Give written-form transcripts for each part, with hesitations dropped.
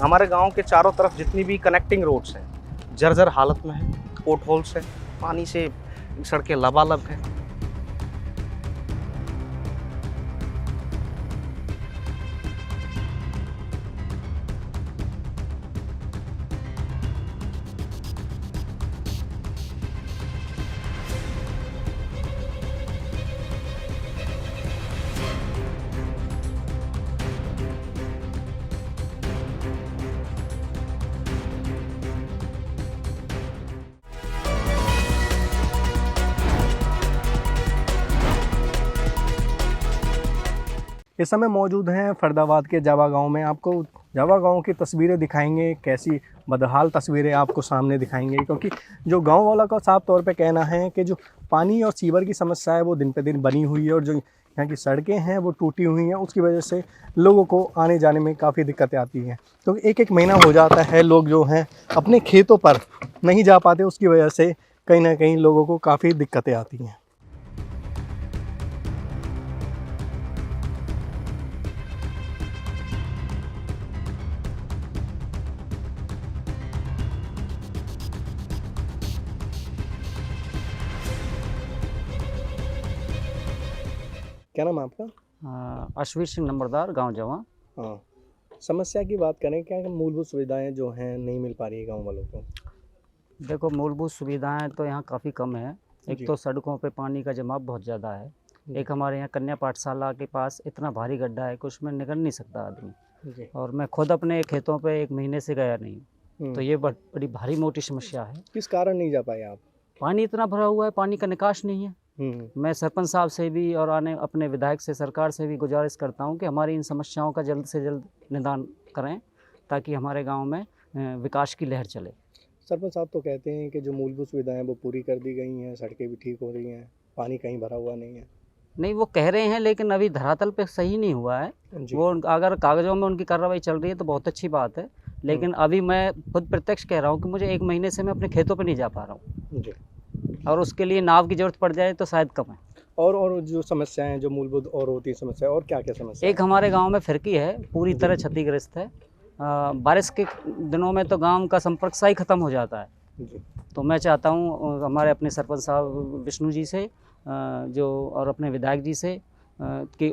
हमारे गांव के चारों तरफ जितनी भी कनेक्टिंग रोड्स हैं जर्जर हालत में है, पोर्ट होल्स है, पानी से सड़कें लबालब हैं। इस समय मौजूद हैं फरीदाबाद के जावा गांव में। आपको जावा गांव की तस्वीरें दिखाएंगे, कैसी बदहाल तस्वीरें आपको सामने दिखाएंगे, क्योंकि जो गांव वाला का साफ तौर पे कहना है कि जो पानी और सीवर की समस्या है वो दिन पे दिन बनी हुई है और जो यहाँ की सड़कें हैं वो टूटी हुई हैं। उसकी वजह से लोगों को आने जाने में काफ़ी दिक्कतें आती हैं। तो एक महीना हो जाता है, लोग जो हैं अपने खेतों पर नहीं जा पाते। उसकी वजह से कहीं ना कहीं लोगों को काफ़ी दिक्कतें आती हैं। क्या नाम है आपका? अश्वीर सिंह नंबरदार, गांव जवा। हाँ, समस्या की बात करें, क्या मूलभूत सुविधाएं जो हैं नहीं मिल पा रही है गांव वालों को? देखो, मूलभूत सुविधाएं तो यहाँ काफ़ी कम है। जी। एक तो सड़कों पे पानी का जमाव बहुत ज़्यादा है। एक हमारे यहाँ कन्या पाठशाला के पास इतना भारी गड्ढा है कि उसमें निकल नहीं सकता आदमी। जी। और मैं खुद अपने खेतों पे 1 महीने से गया नहीं, तो ये बड़ी भारी मोटी समस्या है। किस कारण नहीं जा पाए आप? पानी इतना भरा हुआ है, पानी का निकास नहीं है। मैं सरपंच साहब से भी और अपने विधायक से, सरकार से भी गुजारिश करता हूँ कि हमारी इन समस्याओं का जल्द से जल्द निदान करें, ताकि हमारे गांव में विकास की लहर चले। सरपंच साहब तो कहते हैं कि जो मूलभूत सुविधाएं वो पूरी कर दी गई हैं, सड़कें भी ठीक हो रही हैं, पानी कहीं भरा हुआ नहीं है। नहीं, वो कह रहे हैं, लेकिन अभी धरातल पे सही नहीं हुआ है। जी। वो अगर कागज़ों में उनकी कार्रवाई चल रही है तो बहुत अच्छी बात है, लेकिन अभी मैं खुद प्रत्यक्ष कह रहा हूँ कि मुझे 1 महीने से मैं अपने खेतों पे नहीं जा पा रहा हूँ। जी। और उसके लिए नाव की ज़रूरत पड़ जाए तो शायद कम है। और जो समस्याएं जो मूलभूत और होती है समस्या, और क्या क्या समस्या? एक हमारे गांव में फिरकी है, पूरी तरह क्षतिग्रस्त है। बारिश के दिनों में तो गांव का संपर्क सा ही ख़त्म हो जाता है। जी। तो मैं चाहता हूं हमारे अपने सरपंच साहब विष्णु जी से जो और अपने विधायक जी से कि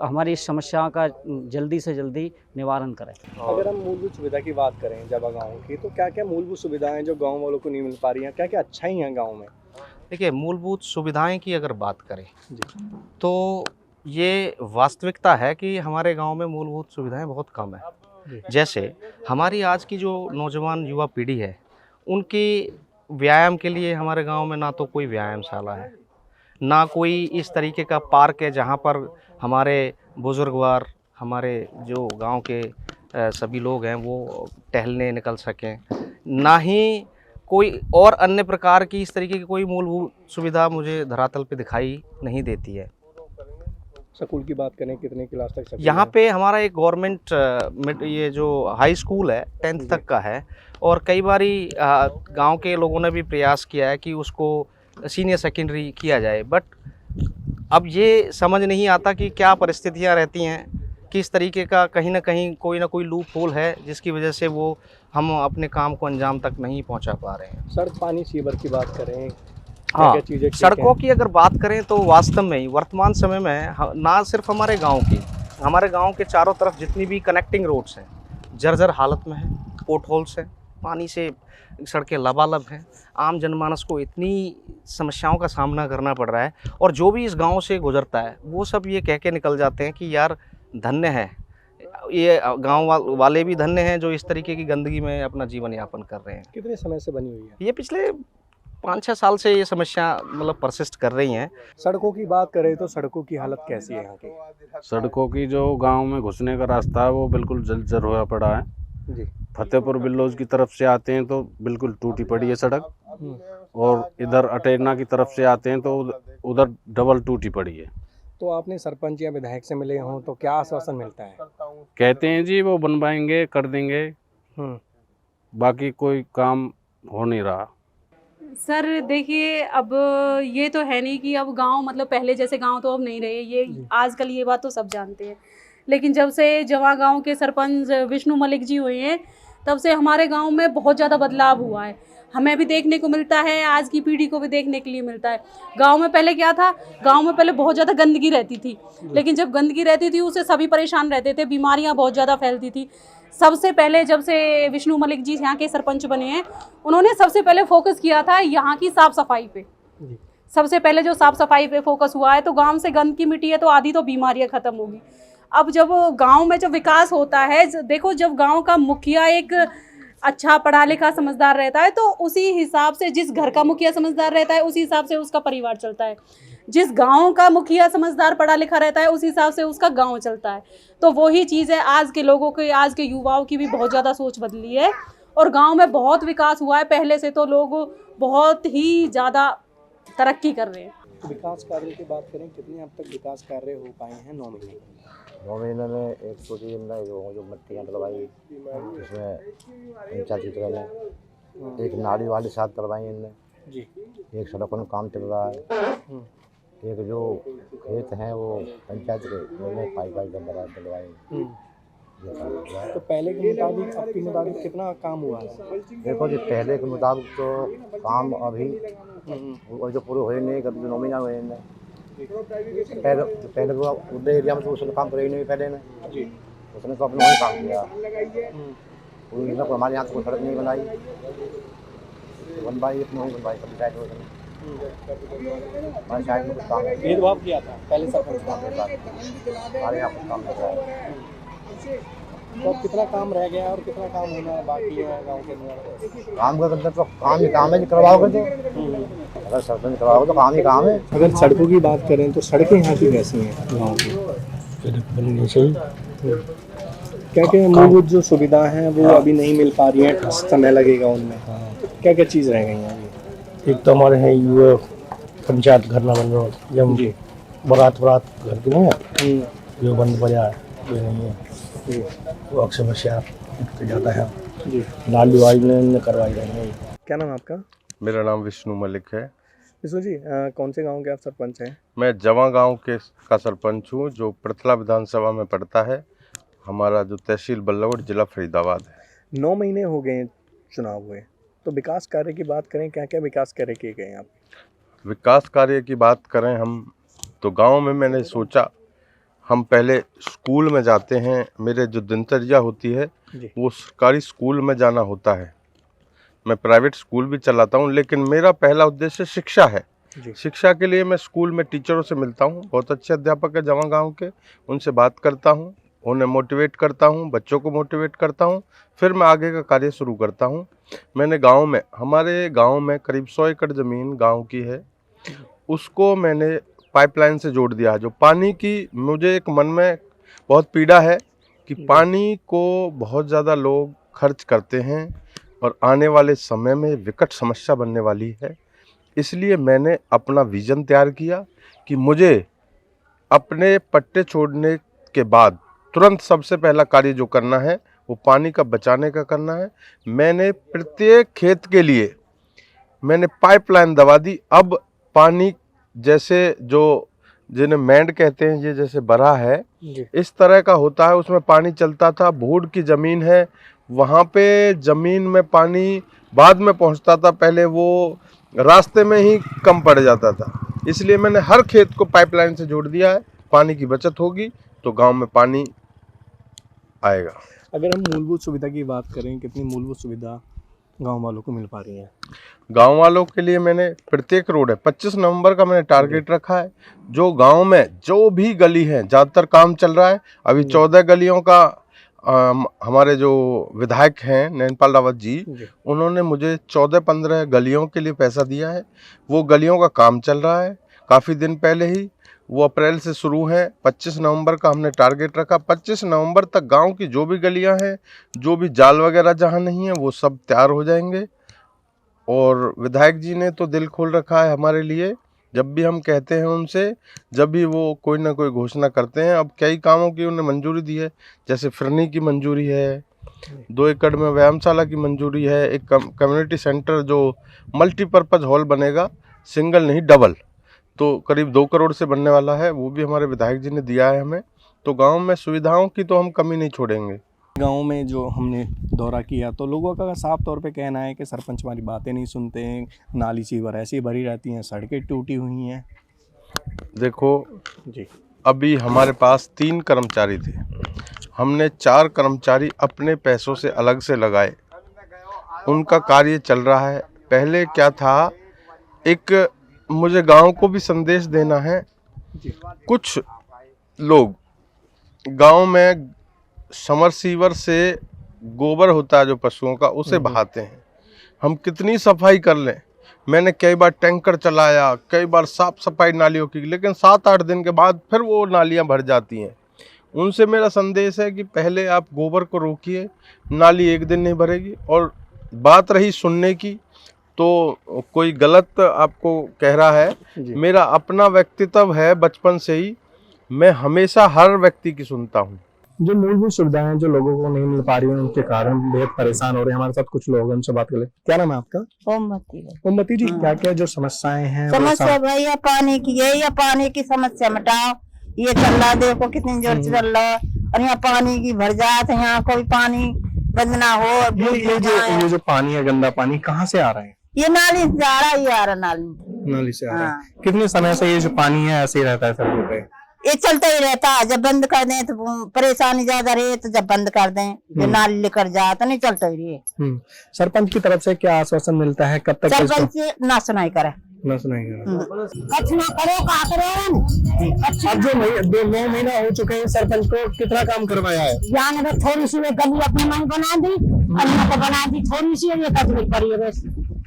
हमारी इस समस्या का जल्दी से जल्दी निवारण करें। अगर हम मूलभूत सुविधा की बात करें जावा गाँव की, तो क्या क्या मूलभूत सुविधाएं जो गाँव वालों को नहीं मिल पा रही हैं, क्या क्या अच्छाई हैं गाँव में? देखिए, मूलभूत सुविधाएं की अगर बात करें जी। तो ये वास्तविकता है कि हमारे गांव में मूलभूत सुविधाएं बहुत कम है। जैसे हमारी आज की जो नौजवान युवा पीढ़ी है, उनकी व्यायाम के लिए हमारे गांव में ना तो कोई व्यायामशाला है, ना कोई इस तरीके का पार्क है जहां पर हमारे बुजुर्गवार, हमारे जो गांव के सभी लोग हैं वो टहलने निकल सकें, ना ही कोई और अन्य प्रकार की इस तरीके की कोई मूलभूत सुविधा मुझे धरातल पे दिखाई नहीं देती है। स्कूल की बात करें, कितने क्लास तक स्कूल यहाँ है? पे हमारा एक गवर्नमेंट ये जो हाई स्कूल है 10th तक का है, और कई बारी गांव के लोगों ने भी प्रयास किया है कि उसको सीनियर सेकेंडरी किया जाए, बट अब ये समझ नहीं आता कि क्या परिस्थितियाँ रहती हैं, किस तरीके का कहीं ना कहीं कोई ना कोई लूप होल है जिसकी वजह से वो हम अपने काम को अंजाम तक नहीं पहुंचा पा रहे हैं। सड़क, पानी, सीवर की बात करें, हाँ, क्या चीज़ें ठीक सड़कों हैं? की अगर बात करें तो वास्तव में ही वर्तमान समय में ना सिर्फ हमारे गांव की, हमारे गांव के चारों तरफ जितनी भी कनेक्टिंग रोड्स हैं जर्जर हालत में है, पोर्ट होल्स हैं, पानी से सड़कें लबालब हैं। आम जनमानस को इतनी समस्याओं का सामना करना पड़ रहा है, और जो भी इस गांव से गुजरता है वो सब ये कह के निकल जाते हैं कि यार धन्य है, ये गांव वाले भी धन्य हैं जो इस तरीके की गंदगी में अपना जीवन यापन कर रहे हैं। कितने समय से बनी हुई है? ये पिछले 5-6 साल से ये समस्या मतलब परसिस्ट कर रही हैं। सड़कों की बात करें तो सड़कों की हालत कैसी है यहाँ की? सड़कों की जो गांव में घुसने का रास्ता है वो बिल्कुल जर्जर होया पड़ा है। जी। फतेहपुर बिल्लौज की तरफ से आते हैं तो बिल्कुल टूटी पड़ी है सड़क, और इधर अटेरना की तरफ से आते हैं तो उधर डबल टूटी पड़ी है। तो आपने सरपंच या विधायक से मिले हों तो क्या आश्वासन मिलता है? कहते हैं जी वो बनवाएंगे, कर देंगे, बाकी कोई काम हो नहीं रहा। सर देखिए, अब ये तो है नहीं कि अब गांव मतलब पहले जैसे गांव तो अब नहीं रहे, ये आजकल ये बात तो सब जानते हैं। लेकिन जब से जवा गांव के सरपंच विष्णु मलिक जी हुए हैं तब से हमारे गांव में बहुत ज़्यादा बदलाव हुआ है। हमें भी देखने को मिलता है, आज की पीढ़ी को भी देखने के लिए मिलता है। गांव में पहले क्या था, गांव में पहले बहुत ज़्यादा गंदगी रहती थी, लेकिन जब गंदगी रहती थी उससे सभी परेशान रहते थे, बीमारियां बहुत ज़्यादा फैलती थी। सबसे पहले जब से विष्णु मलिक जी यहाँ के सरपंच बने हैं, उन्होंने सबसे पहले फोकस किया था यहाँ की साफ़ सफाई पे। सबसे पहले जो साफ़ सफाई पे फोकस हुआ है, तो गाँव से गंदगी मिटी है तो आधी तो बीमारियाँ ख़त्म होगी। अब जब गांव में जो विकास होता है, देखो जब गांव का मुखिया एक अच्छा पढ़ा लिखा समझदार रहता है तो उसी हिसाब से, जिस घर का मुखिया समझदार रहता है उसी हिसाब से उसका परिवार चलता है। जिस गांव का मुखिया समझदार पढ़ा लिखा रहता है उसी हिसाब से उसका गांव चलता है। तो वही चीज़ है, आज के लोगों की, आज के युवाओं की भी बहुत ज़्यादा सोच बदली है और गाँव में बहुत विकास हुआ है। पहले से तो लोग बहुत ही ज़्यादा तरक्की कर रहे हैं। विकास कार्य की बात करें, कितने अब तक विकास कार्य हो पाए हैं 9 महीने? 9 महीने में एक छोटी जो मट्टियाँ डलवाई, इसमें पंचायत की तरह में एक नाली वाली साथ डलवाई इनने जी। एक सड़कों में काम चल रहा है, एक जो खेत हैं वो पंचायत के उनमें पाइप डलवाई। तो पहले के मुताबिक अब के मुताबिक कितना काम हुआ है? देखो जी, पहले के मुताबिक तो काम अभी वो जो पूरे हुए नहीं, कभी 9 महीना हुए नहीं। पहले तो उधर एरिया में तो उसने काम करे ही नहीं, पहले ने उसने तो अपना वही काम किया। हमारे यहाँ तो कोई सड़क नहीं बनाई, बनवाई अपनी वही बनवाई कभी साइड में हमारे साइड में कुछ काम है। भेदभाव किया था पहले सरपंच का, हमारे यहाँ कुछ काम नहीं है। तो अब कितना काम रह गया और कितना काम होना बाकी है गाँव के अंदर? काम का करते तो काम ही काम है, जो करवाओगे तो अगर सरपंच करवाओगे तो काम ही काम है। अगर सड़कों की बात करें तो सड़कें यहाँ की कैसी हैं गाँव की? बननी चाहिए। क्या क्या मूलभूत जो सुविधा हैं वो अभी नहीं मिल पा रही हैं, समय लगेगा उनमें? क्या क्या चीज़ रह गई हैं अभी? एक तो हमारे हैं ये पंचायत घर ना बन रहा, जब बारात घर की नहीं है जो बंद पड़ा है, ये नहीं है, वो अक्सर बसिया जाता है जी। नाली वाली करवाई जाएंगे। क्या नाम है आपका? मेरा नाम विष्णु मलिक है। विष्णु जी, कौन से गांव के आप सरपंच हैं? मैं जवा गांव का सरपंच हूं, जो पृथला विधानसभा में पड़ता है। हमारा जो तहसील बल्लभगढ़, जिला फरीदाबाद है। 9 महीने हो गए चुनाव हुए, तो विकास कार्य की बात करें, क्या क्या विकास कार्य किए गए हैं आप? विकास कार्य की बात करें हम तो गांव में मैंने सोचा, हम पहले स्कूल में जाते हैं, मेरे जो दिनचर्या होती है वो सरकारी स्कूल में जाना होता है। मैं प्राइवेट स्कूल भी चलाता हूं, लेकिन मेरा पहला उद्देश्य शिक्षा है। शिक्षा के लिए मैं स्कूल में टीचरों से मिलता हूं, बहुत अच्छे अध्यापक है जवां गांव के, उनसे बात करता हूं, उन्हें मोटिवेट करता हूं, बच्चों को मोटिवेट करता हूं, फिर मैं आगे का कार्य शुरू करता हूं। मैंने गांव में, हमारे गांव में करीब 100 एकड़ ज़मीन गांव की है, उसको मैंने पाइपलाइन से जोड़ दिया है। जो पानी की, मुझे एक मन में बहुत पीड़ा है कि पानी को बहुत ज़्यादा लोग खर्च करते हैं और आने वाले समय में विकट समस्या बनने वाली है। इसलिए मैंने अपना विज़न तैयार किया कि मुझे अपने पट्टे छोड़ने के बाद तुरंत सबसे पहला कार्य जो करना है वो पानी का बचाने का करना है। मैंने प्रत्येक खेत के लिए मैंने पाइपलाइन दबा दी। अब पानी जैसे जो जिन्हें मैंड कहते हैं, ये जैसे बरा है इस तरह का होता है, उसमें पानी चलता था। भूड की ज़मीन है, वहाँ पे ज़मीन में पानी बाद में पहुँचता था, पहले वो रास्ते में ही कम पड़ जाता था। इसलिए मैंने हर खेत को पाइपलाइन से जोड़ दिया है। पानी की बचत होगी तो गांव में पानी आएगा। अगर हम मूलभूत सुविधा की बात करें, कितनी मूलभूत सुविधा गांव वालों को मिल पा रही है? गांव वालों के लिए मैंने प्रत्येक रोड है, 25 नवंबर का मैंने टारगेट रखा है। जो गांव में जो भी गली है, ज़्यादातर काम चल रहा है। अभी 14 गलियों का हमारे जो विधायक हैं नैनपाल रावत जी, उन्होंने मुझे 14-15 गलियों के लिए पैसा दिया है। वो गलियों का काम चल रहा है काफ़ी दिन पहले ही, वो अप्रैल से शुरू है। 25 नवंबर का हमने टारगेट रखा। 25 नवंबर तक गांव की जो भी गलियां हैं, जो भी जाल वगैरह जहां नहीं है, वो सब तैयार हो जाएंगे। और विधायक जी ने तो दिल खोल रखा है हमारे लिए। जब भी हम कहते हैं उनसे, जब भी वो कोई ना कोई घोषणा करते हैं। अब कई कामों की उन्हें मंजूरी दी है, जैसे फिरनी की मंजूरी है, 2 एकड़ में व्यायामशाला की मंजूरी है, एक कम्युनिटी सेंटर जो मल्टीपर्पज़ हॉल बनेगा, सिंगल नहीं डबल, तो करीब 2 करोड़ से बनने वाला है, वो भी हमारे विधायक जी ने दिया है हमें। तो गांव में सुविधाओं की तो हम कमी नहीं छोड़ेंगे। गांव में जो हमने दौरा किया तो लोगों का साफ तौर पे कहना है कि सरपंच हमारी बातें नहीं सुनते हैं, नाली सीवर ऐसी भरी रहती हैं, सड़कें टूटी हुई हैं। देखो जी, अभी हमारे पास 3 कर्मचारी थे, हमने 4 कर्मचारी अपने पैसों से अलग से लगाए, उनका कार्य चल रहा है। पहले क्या था, एक मुझे गांव को भी संदेश देना है। कुछ लोग गांव में समरसीवर से गोबर होता है जो पशुओं का, उसे बहाते हैं। हम कितनी सफाई कर लें, मैंने कई बार टैंकर चलाया, कई बार साफ सफाई नालियों की, लेकिन 7-8 दिन के बाद फिर वो नालियां भर जाती हैं। उनसे मेरा संदेश है कि पहले आप गोबर को रोकिए, नाली एक दिन नहीं भरेगी। और बात रही सुनने की, तो कोई गलत आपको कह रहा है, मेरा अपना व्यक्तित्व है, बचपन से ही मैं हमेशा हर व्यक्ति की सुनता हूँ। जो मूलभूत सुविधाएं जो लोगों को नहीं मिल पा रही हैं, उनके कारण बेहद परेशान हो रहे हैं। हमारे साथ कुछ लोग हैं, उनसे बात कर ले। क्या नाम है आपका? ओमवती जी, क्या क्या जो समस्याएं हैं? समस्या भैया पानी की है, या पानी की समस्या मिटाओ। ये चल रहा देखो कितनी जोर से चल रहा, और यहाँ पानी की भर जात है, यहाँ कोई पानी बंद ना हो। ये जो पानी है, गंदा पानी कहाँ से आ रहा है? ये नाली से आ रहा है, ये आ रहा नाली से आ रहा है। कितने समय से ये जो पानी है ऐसे ही रहता है सड़कों पे? ये चलता ही रहता है। जब बंद कर दें तो परेशानी ज्यादा रहे, तो जब बंद कर दें ये नाली लेकर जाए तो नहीं चलता ही रहे। सरपंच की तरफ से क्या आश्वासन मिलता है? कब तक सरपंच से ना सुनाई करे, ना सुनाई करे। अच्छा ना करो, का करो। अब जो 9 महीना हो चुके हैं, सरपंच को कितना काम करवाया है? यहाँ ने थोड़ी सी गली अपनी मन बना दी, अन्य को बना दी थोड़ी सी, ये कदमी पड़ी है बस,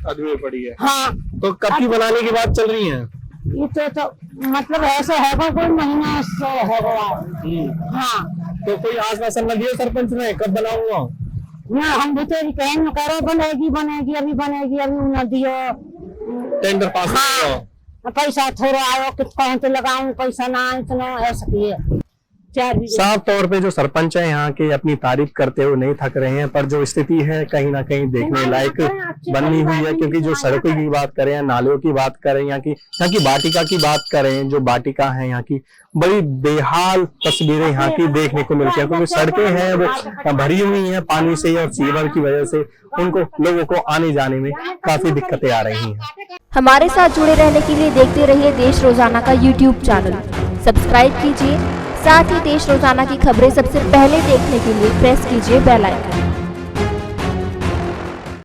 अधूरी पड़ी है। हाँ, तो कब की बनाने की बात चल रही है? ये तो मतलब ऐसे है कोई महीना से है। हाँ, तो कोई आश्वासन न दिया सरपंच ने, कब बनाऊंगा? ना हम भी तो कहने करो बनेगी बनेगी, अभी बनेगी, अभी न दियो। टेंडर पास हाँ, पैसा थोड़ा आयो, कितना तो लगाऊं, पैसा ना इतना ऐसा किए। साफ तौर पे जो सरपंच है यहाँ के अपनी तारीफ करते हुए नहीं थक रहे हैं, पर जो स्थिति है कहीं ना कहीं देखने लायक बनी हुई है। क्योंकि जो सड़कों की बात करें, नालियों की बात करें, यहाँ की वाटिका की बात करें, जो वाटिका है यहाँ की, बड़ी बेहाल तस्वीरें यहाँ की देखने को मिलती है। क्योंकि सड़कें हैं वो भरी हुई हैं पानी से, और सीवर की वजह से उनको लोगों को आने जाने में काफी दिक्कतें आ रही हैं। हमारे साथ जुड़े रहने के लिए देखते रहिए देश रोजाना का YouTube चैनल, सब्सक्राइब कीजिए। साथ ही देश रोजाना की खबरें सबसे पहले देखने के लिए प्रेस कीजिए बेल आइकन।